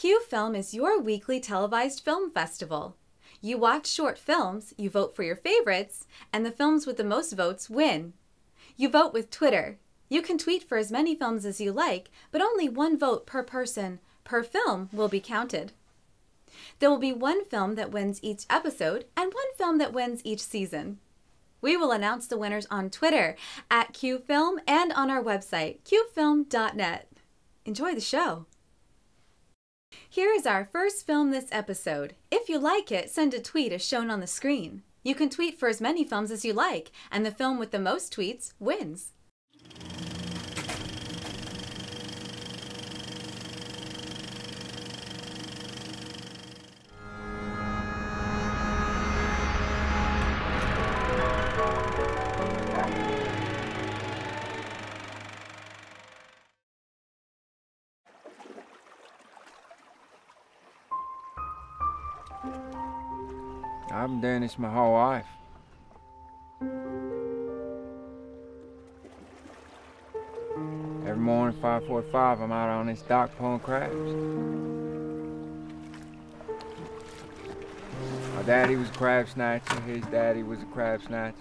cueFILM is your weekly televised film festival. You watch short films, you vote for your favorites, and the films with the most votes win. You vote with Twitter. You can tweet for as many films as you like, but only one vote per person per film will be counted. There will be one film that wins each episode and one film that wins each season. We will announce the winners on Twitter at cueFILM and on our website, cuefilm.net. Enjoy the show. Here is our first film this episode. If you like it, send a tweet as shown on the screen. You can tweet for as many films as you like, and the film with the most tweets wins. I've been doing this my whole life. Every morning, 5:45, I'm out on this dock pulling crabs. My daddy was a crab snatcher, his daddy was a crab snatcher.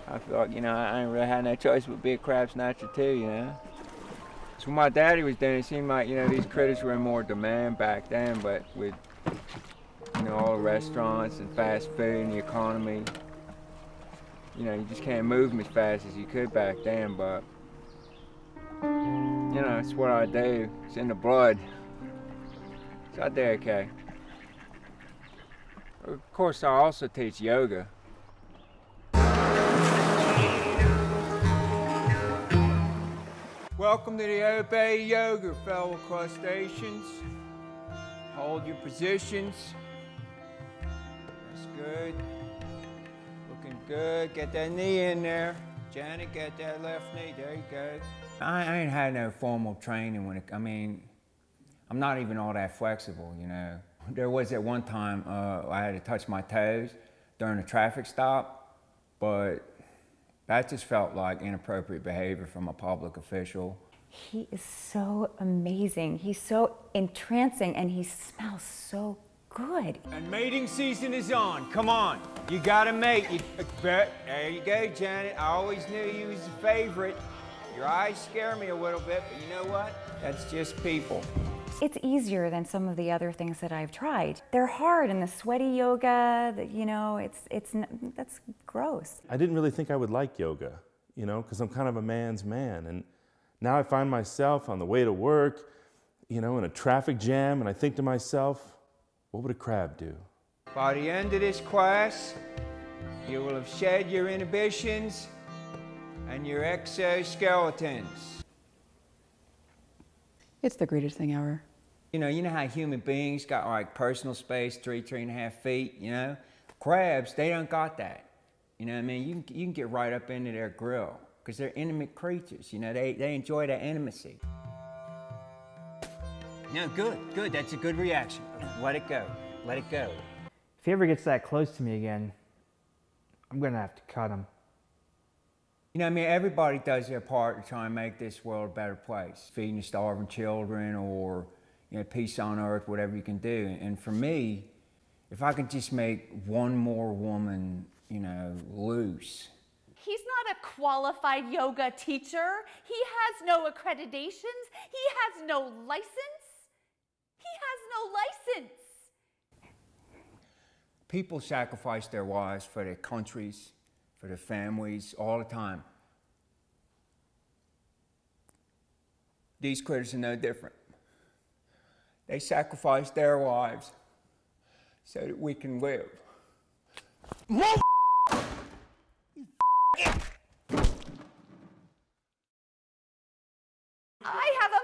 I thought, I ain't really had no choice but be a crab snatcher too, So when my daddy was doing it, it seemed like, these critters were in more demand back then, but with all the restaurants and fast food and the economy, you just can't move them as fast as you could back then, but, it's what I do. It's in the blood. So I do okay. Of course, I also teach yoga. Welcome to the Obey Yoga, fellow crustaceans. Hold your positions. That's good. Looking good. Get that knee in there. Janet, get that left knee. There you go. I ain't had no formal training I'm not even all that flexible, There was at one time I had to touch my toes during a traffic stop, but that just felt like inappropriate behavior from a public official. He is so amazing. He's so entrancing and he smells so good. And mating season is on. Come on. You gotta mate. There you go, Janet. I always knew you was a favorite. Your eyes scare me a little bit, but you know what? That's just people. It's easier than some of the other things that I've tried. They're hard, and the sweaty yoga, that's gross. I didn't really think I would like yoga, because I'm kind of a man's man. And now I find myself on the way to work, in a traffic jam, and I think to myself, what would a crab do? By the end of this class, you will have shed your inhibitions and your exoskeletons. It's the greatest thing ever. You know how human beings got like personal space, 3.5 feet, Crabs, they don't got that. You know what I mean? You can get right up into their grill because they're intimate creatures, they enjoy that intimacy. No, good, that's a good reaction. Let it go, let it go. If he ever gets that close to me again, I'm gonna have to cut him. Everybody does their part to try and make this world a better place. Feeding the starving children or, peace on earth, whatever you can do. And for me, if I could just make one more woman, loose. He's not a qualified yoga teacher. He has no accreditations. He has no license. He has no license. People sacrifice their lives for their countries, for their families, all the time. These critters are no different. They sacrifice their lives so that we can live. I have a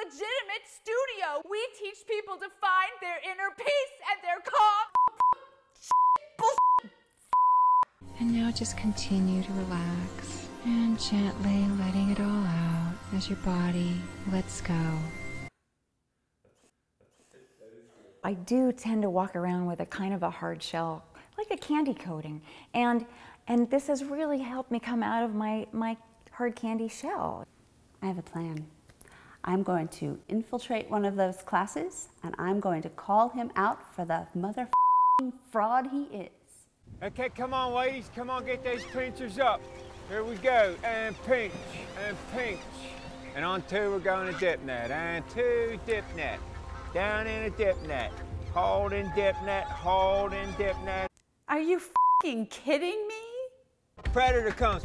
legitimate studio. We teach people to find their inner peace and their calm. And now just continue to relax and gently letting it all out as your body lets go. I do tend to walk around with a kind of a hard shell, like a candy coating. And this has really helped me come out of my hard candy shell. I have a plan. I'm going to infiltrate one of those classes and I'm going to call him out for the motherfucking fraud he is. Okay, come on, ladies. Come on, get those pinchers up. Here we go. And pinch, and pinch. And on two, we're going to dip net. And two, dip net. Down in a dip net. Hold in dip net, hold in dip net. Are you f***ing kidding me? Predator comes,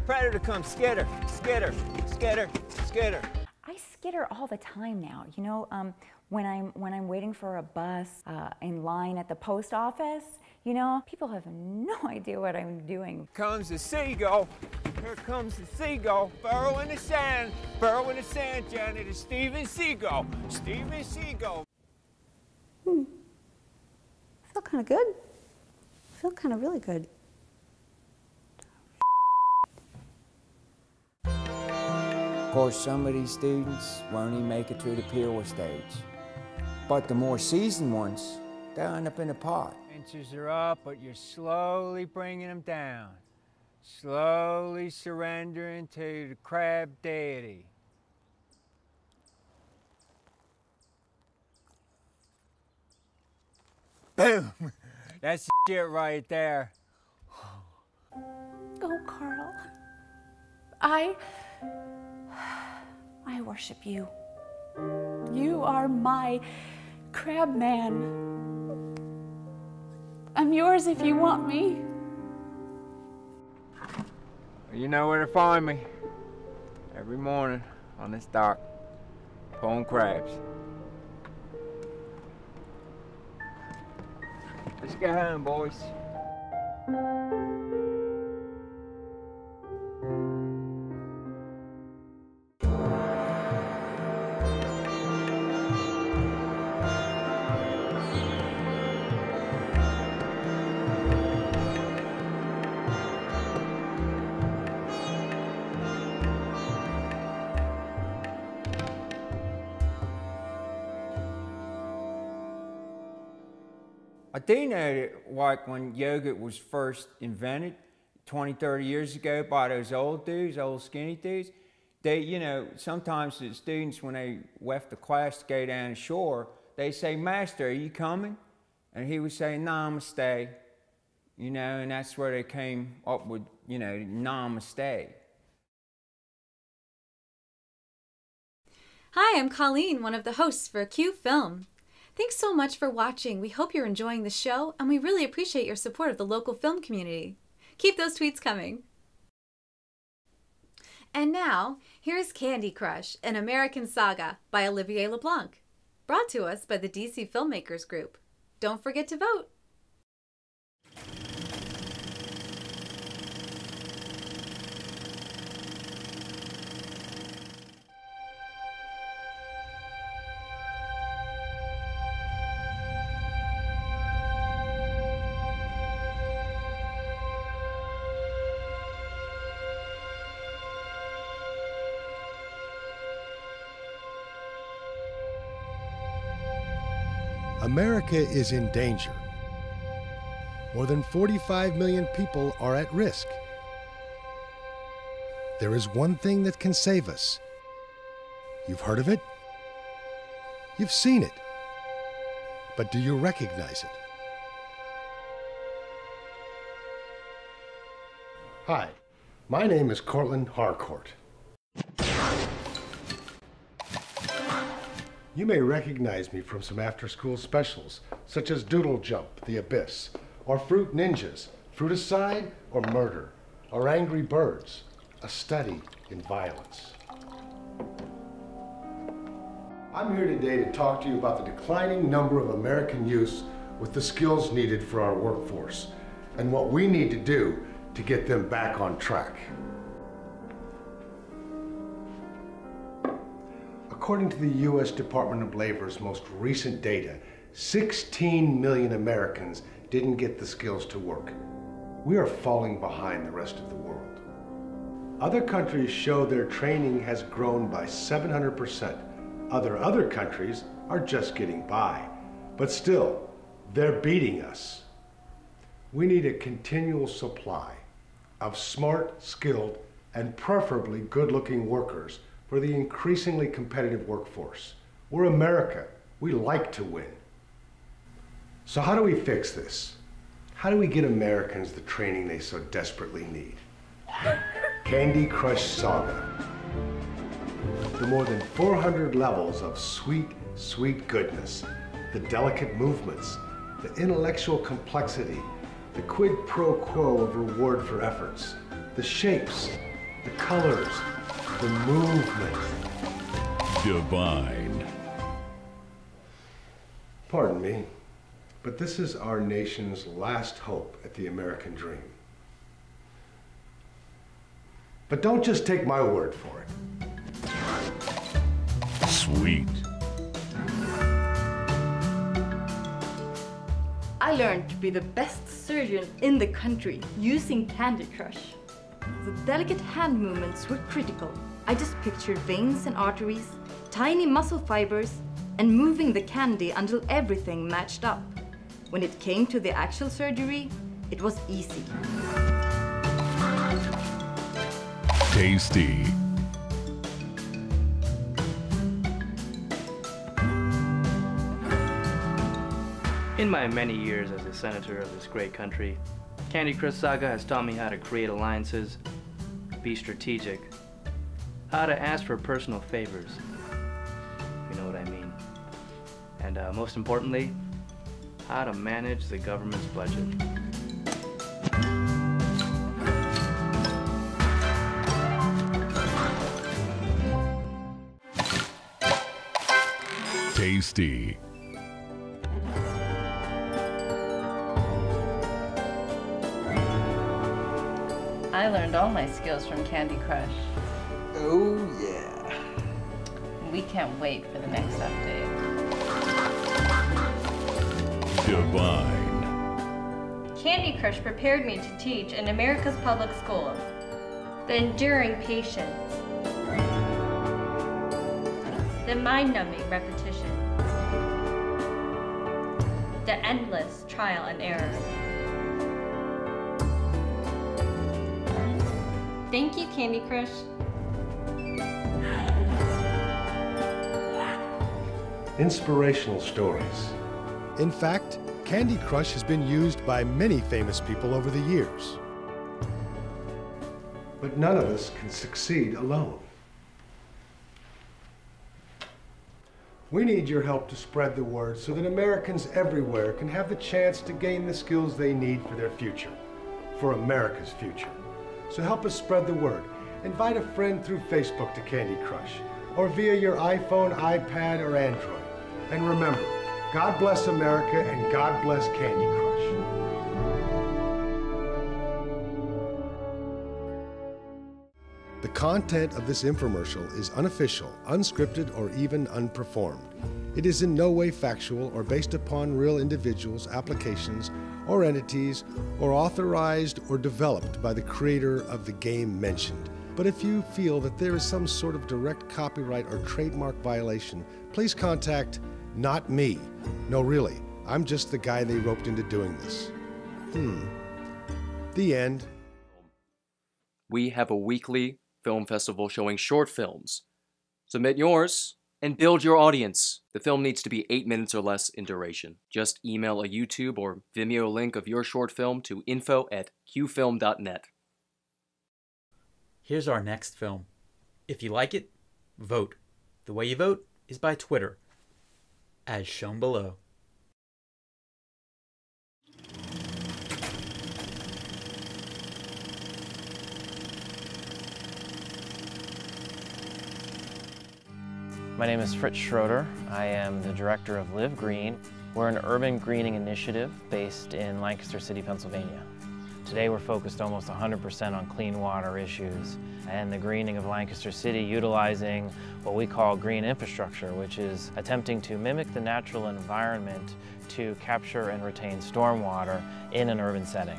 skitter, skitter, skitter, skitter. I skitter all the time now. You know, when I'm waiting for a bus in line at the post office, you know, people have no idea what I'm doing. Comes the seagull. Here comes the seagull. Burrow in the sand, Janet. It's Steven Seagull. Steven Seagull. I feel kind of good. I feel kind of really good. Of course, some of these students won't even make it through the pure stage. But the more seasoned ones, they'll end up in the pot. Inches are up, but you're slowly bringing them down. Slowly surrendering to the crab deity. Boom! That's the shit right there. Go, Carl. I worship you. You are my crab man. I'm yours if you want me. You know where to find me. Every morning on this dock, pulling crabs. Let's go home, boys. I do know that, like, when yoga was first invented 20, 30 years ago by those old dudes, old skinny dudes, they, you know, sometimes the students, when they left the class to go down the shore, they say, "Master, are you coming?" And he would say, "Namaste," you know, and that's where they came up with, you know, Namaste. Hi, I'm Colleen, one of the hosts for cueFILM. Thanks so much for watching. We hope you're enjoying the show, and we really appreciate your support of the local film community. Keep those tweets coming. And now, here's Candy Crush, an American Saga by Olivier LeBlanc, brought to us by the DC Filmmakers Group. Don't forget to vote. America is in danger. More than 45 million people are at risk. There is one thing that can save us. You've heard of it? You've seen it. But do you recognize it? Hi, my name is Cortland Harcourt. You may recognize me from some after-school specials, such as Doodle Jump, The Abyss, or Fruit Ninjas, Fruiticide, or Murder, or Angry Birds, A Study in Violence. I'm here today to talk to you about the declining number of American youths with the skills needed for our workforce, and what we need to do to get them back on track. According to the U.S. Department of Labor's most recent data, 16 million Americans didn't get the skills to work. We are falling behind the rest of the world. Other countries show their training has grown by 700%. Other countries are just getting by. But still, they're beating us. We need a continual supply of smart, skilled, and preferably good-looking workers for the increasingly competitive workforce. We're America. We like to win. So how do we fix this? How do we get Americans the training they so desperately need? Candy Crush Saga. The more than 400 levels of sweet, sweet goodness, the delicate movements, the intellectual complexity, the quid pro quo of reward for efforts, the shapes, the colors, the movement. Divine. Pardon me, but this is our nation's last hope at the American dream. But don't just take my word for it. Sweet. I learned to be the best surgeon in the country using Candy Crush. The delicate hand movements were critical. I just pictured veins and arteries, tiny muscle fibers, and moving the candy until everything matched up. When it came to the actual surgery, it was easy. Tasty. In my many years as a senator of this great country, Candy Crush Saga has taught me how to create alliances, be strategic, how to ask for personal favors, if you know what I mean, and most importantly, how to manage the government's budget. Tasty. I learned all my skills from Candy Crush. Oh yeah. We can't wait for the next update. Divine. Candy Crush prepared me to teach in America's public schools. The enduring patience. The mind-numbing repetition. The endless trial and error. Thank you, Candy Crush. Inspirational stories. In fact, Candy Crush has been used by many famous people over the years. But none of us can succeed alone. We need your help to spread the word so that Americans everywhere can have the chance to gain the skills they need for their future, for America's future. So help us spread the word. Invite a friend through Facebook to Candy Crush, or via your iPhone, iPad, or Android. And remember, God bless America and God bless Candy Crush. The content of this infomercial is unofficial, unscripted, or even unperformed. It is in no way factual or based upon real individuals, applications, or entities, or authorized or developed by the creator of the game mentioned. But if you feel that there is some sort of direct copyright or trademark violation, please contact not me. No, really, I'm just the guy they roped into doing this. The end. We have a weekly film festival showing short films. Submit yours and build your audience. The film needs to be 8 minutes or less in duration. Just email a YouTube or Vimeo link of your short film to info@cuefilm.net. Here's our next film. If you like it, vote. The way you vote is by Twitter, as shown below. My name is Fritz Schroeder. I am the director of Live Green. We're an urban greening initiative based in Lancaster City, Pennsylvania. Today we're focused almost 100% on clean water issues and the greening of Lancaster City, utilizing what we call green infrastructure, which is attempting to mimic the natural environment to capture and retain stormwater in an urban setting.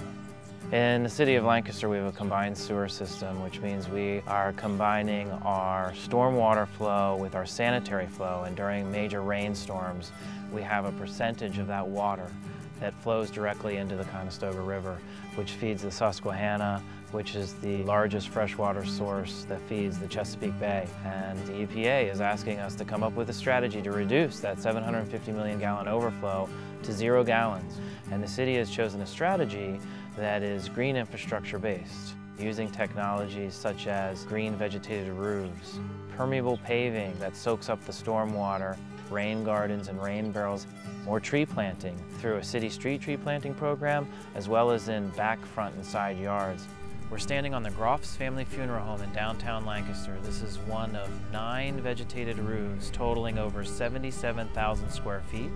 In the city of Lancaster, we have a combined sewer system, which means we are combining our stormwater flow with our sanitary flow, and during major rainstorms, we have a percentage of that water that flows directly into the Conestoga River, which feeds the Susquehanna, which is the largest freshwater source that feeds the Chesapeake Bay. And the EPA is asking us to come up with a strategy to reduce that 750 million gallon overflow to 0 gallons. And the city has chosen a strategy that is green infrastructure based, using technologies such as green vegetated roofs, permeable paving that soaks up the stormwater, rain gardens and rain barrels, more tree planting through a city street tree planting program, as well as in back, front, and side yards. We're standing on the Groff's family funeral home in downtown Lancaster. This is one of 9 vegetated roofs totaling over 77,000 square feet.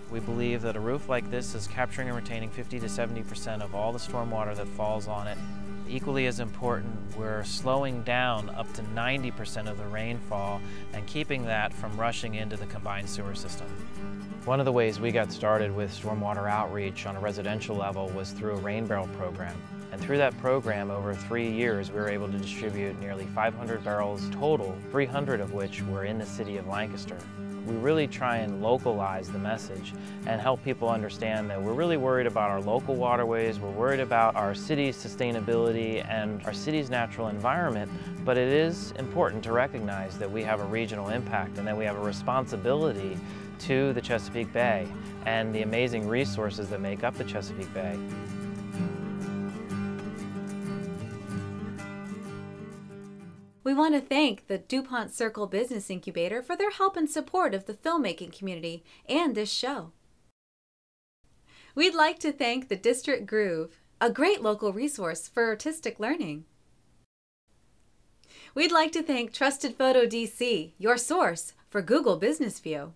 We believe that a roof like this is capturing and retaining 50 to 70% of all the stormwater that falls on it. Equally as important, we're slowing down up to 90% of the rainfall and keeping that from rushing into the combined sewer system. One of the ways we got started with stormwater outreach on a residential level was through a rain barrel program. And through that program, over 3 years, we were able to distribute nearly 500 barrels total, 300 of which were in the city of Lancaster. We really try and localize the message and help people understand that we're really worried about our local waterways, we're worried about our city's sustainability and our city's natural environment, but it is important to recognize that we have a regional impact and that we have a responsibility to the Chesapeake Bay and the amazing resources that make up the Chesapeake Bay. We want to thank the DuPont Circle Business Incubator for their help and support of the filmmaking community and this show. We'd like to thank the District Groove, a great local resource for artistic learning. We'd like to thank Trusted Photo DC, your source for Google Business View.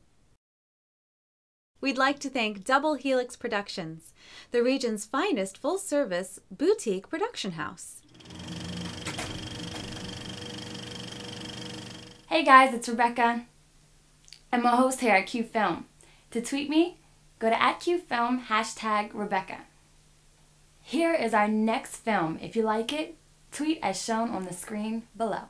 We'd like to thank Double Helix Productions, the region's finest full-service boutique production house. Hey guys, it's Rebecca. I'm a host here at cueFILM. To tweet me, go to @cueFILM #Rebecca. Here is our next film. If you like it, tweet as shown on the screen below.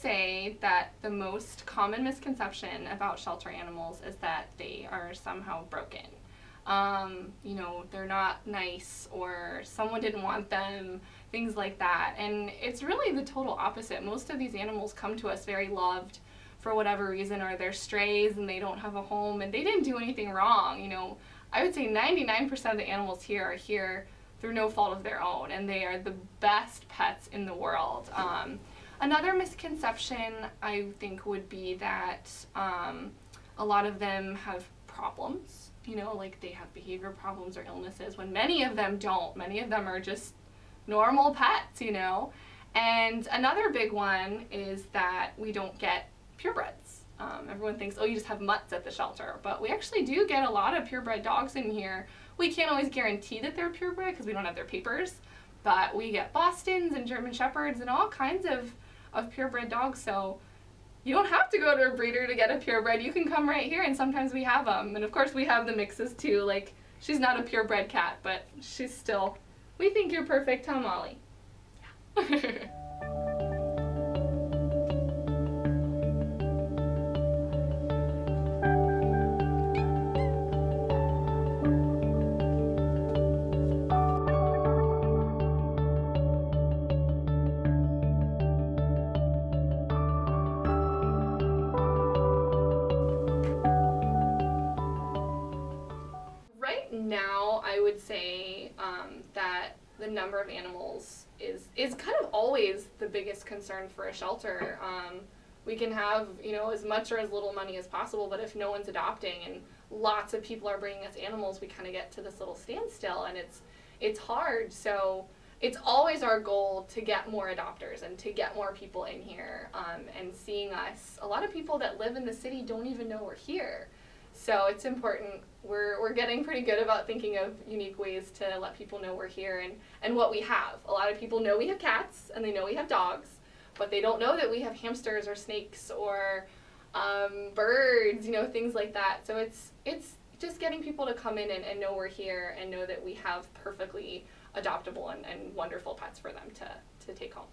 Say that the most common misconception about shelter animals is that they are somehow broken. You know, they're not nice or someone didn't want them, things like that. And it's really the total opposite. Most of these animals come to us very loved for whatever reason, or they're strays and they don't have a home and they didn't do anything wrong. You know, I would say 99% of the animals here are here through no fault of their own, and they are the best pets in the world. Another misconception I think would be that a lot of them have problems, you know, like they have behavior problems or illnesses, when many of them don't. Many of them are just normal pets, you know. And another big one is that we don't get purebreds. Everyone thinks, oh, you just have mutts at the shelter, but we actually do get a lot of purebred dogs in here. We can't always guarantee that they're purebred because we don't have their papers, but we get Bostons and German Shepherds and all kinds of purebred dogs, so you don't have to go to a breeder to get a purebred. You can come right here, and sometimes we have them. And of course we have the mixes too. Like, she's not a purebred cat, but she's still, we think you're perfect, huh, Molly? Yeah. Now, I would say that the number of animals is kind of always the biggest concern for a shelter. we can have, you know, as much or as little money as possible, but if no one's adopting and lots of people are bringing us animals, we kind of get to this little standstill, and it's hard. So it's always our goal to get more adopters and to get more people in here, and seeing us. A lot of people that live in the city don't even know we're here. So it's important. We're getting pretty good about thinking of unique ways to let people know we're here and what we have. A lot of people know we have cats and they know we have dogs, but they don't know that we have hamsters or snakes or birds, you know, things like that. So it's just getting people to come in and know we're here and know that we have perfectly adoptable and wonderful pets for them to take home.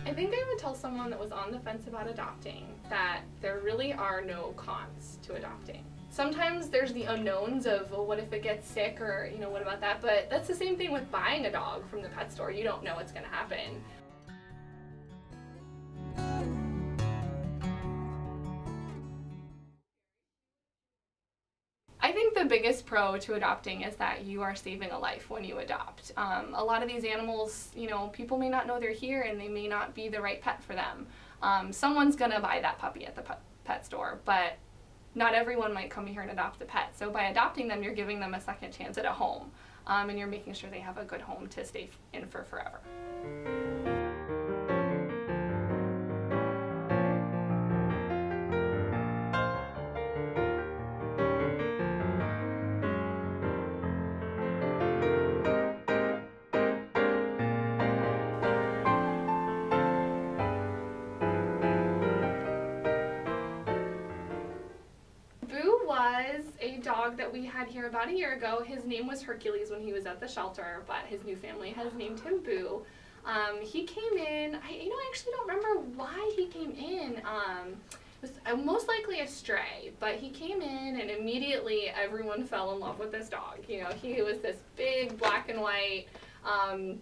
I think I would tell someone that was on the fence about adopting that there really are no cons to adopting. Sometimes there's the unknowns of, well, what if it gets sick, or, you know, what about that? But that's the same thing with buying a dog from the pet store. You don't know what's going to happen. I think the biggest pro to adopting is that you are saving a life when you adopt. A lot of these animals, you know, people may not know they're here and they may not be the right pet for them. Someone's gonna buy that puppy at the pet store, but not everyone might come here and adopt a pet. So by adopting them, you're giving them a second chance at a home, and you're making sure they have a good home to stay in for forever. Dog that we had here about a year ago. His name was Hercules when he was at the shelter, but his new family has named him Boo. He came in, I actually don't remember why he came in. It was most likely a stray, but he came in and immediately everyone fell in love with this dog. You know, he was this big black and white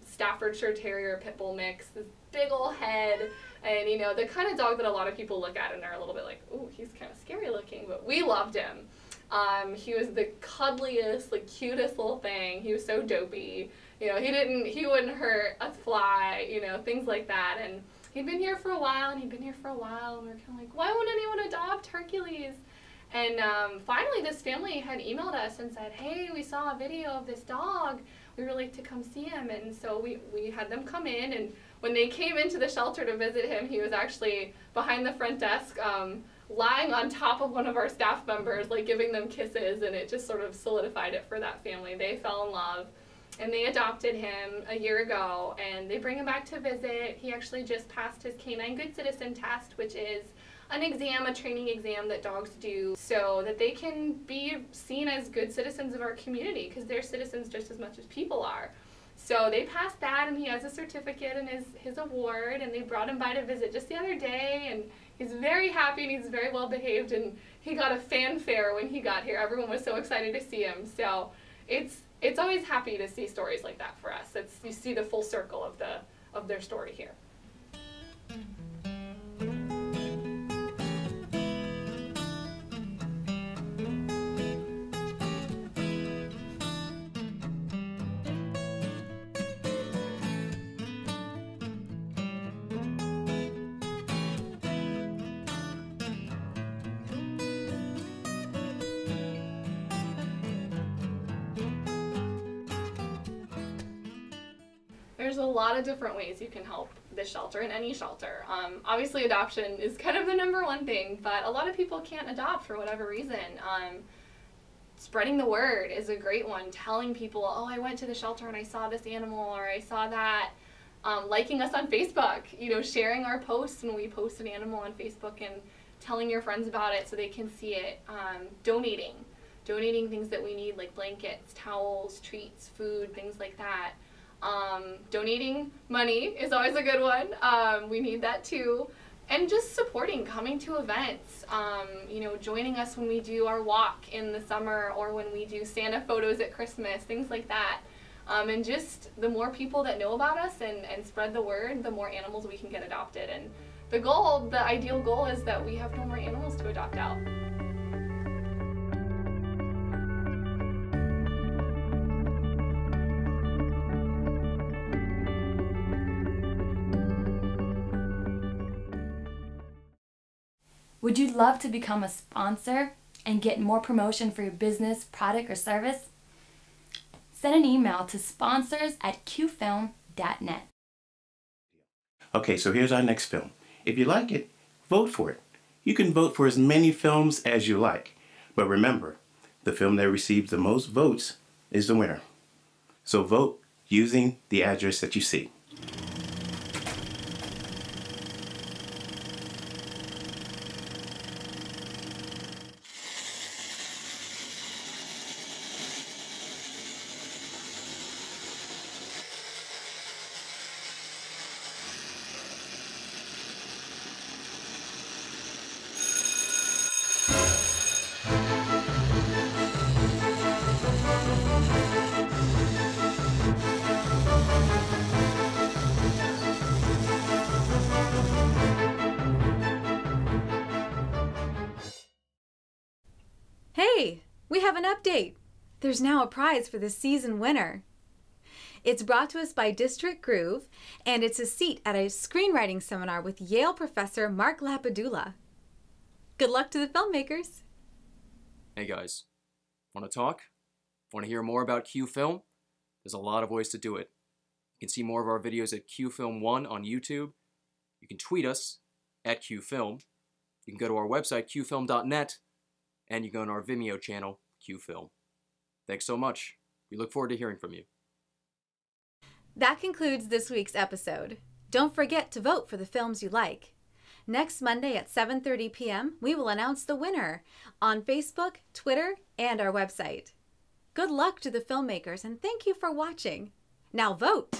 Staffordshire Terrier Pit Bull mix, this big old head, and, you know, the kind of dog that a lot of people look at and are a little bit like, ooh, he's kind of scary looking, but we loved him. He was the cuddliest, like, cutest little thing. He was so dopey. You know, he wouldn't hurt a fly, you know, things like that. And he'd been here for a while, and we were kind of like, why won't anyone adopt Hercules? And finally, this family had emailed us and said, hey, we saw a video of this dog. We would like to come see him. And so we had them come in, and when they came into the shelter to visit him, he was actually behind the front desk, lying on top of one of our staff members, like giving them kisses, and it just sort of solidified it for that family. They fell in love, and they adopted him a year ago, and they bring him back to visit. He actually just passed his Canine Good Citizen test, which is an exam, a training exam that dogs do so that they can be seen as good citizens of our community, because they're citizens just as much as people are. So they passed that, and he has a certificate and his award, and they brought him by to visit just the other day, and he's very happy and he's very well behaved, and he got a fanfare when he got here. Everyone was so excited to see him. So it's always happy to see stories like that for us. You see the full circle of their story here. There's a lot of different ways you can help this shelter and any shelter. Obviously adoption is kind of the #1 thing, but a lot of people can't adopt for whatever reason. Spreading the word is a great one. Telling people, oh, I went to the shelter and I saw this animal, or I saw that. Liking us on Facebook, you know, sharing our posts when we post an animal on Facebook and telling your friends about it so they can see it. Donating things that we need, like blankets, towels, treats, food, things like that. Donating money is always a good one. We need that too. And just supporting, coming to events, you know, joining us when we do our walk in the summer, or when we do Santa photos at Christmas, things like that. And just the more people that know about us and spread the word, the more animals we can get adopted. And the ideal goal is that we have no more animals to adopt out. Would you love to become a sponsor and get more promotion for your business, product, or service? Send an email to sponsors@cuefilm.net. Okay, so here's our next film. If you like it, vote for it. You can vote for as many films as you like. But remember, the film that receives the most votes is the winner. So vote using the address that you see. Hey, we have an update. There's now a prize for the season winner. It's brought to us by District Groove, and it's a seat at a screenwriting seminar with Yale professor Mark Lapadula. Good luck to the filmmakers. Hey guys, want to talk? Want to hear more about cueFILM? There's a lot of ways to do it. You can see more of our videos at cueFILM1 on YouTube. You can tweet us at cueFILM. You can go to our website, cuefilm.net, and you can go on our Vimeo channel, cueFILM. Thanks so much. We look forward to hearing from you. That concludes this week's episode. Don't forget to vote for the films you like. Next Monday at 7:30 p.m., we will announce the winner on Facebook, Twitter, and our website. Good luck to the filmmakers, and thank you for watching. Now vote!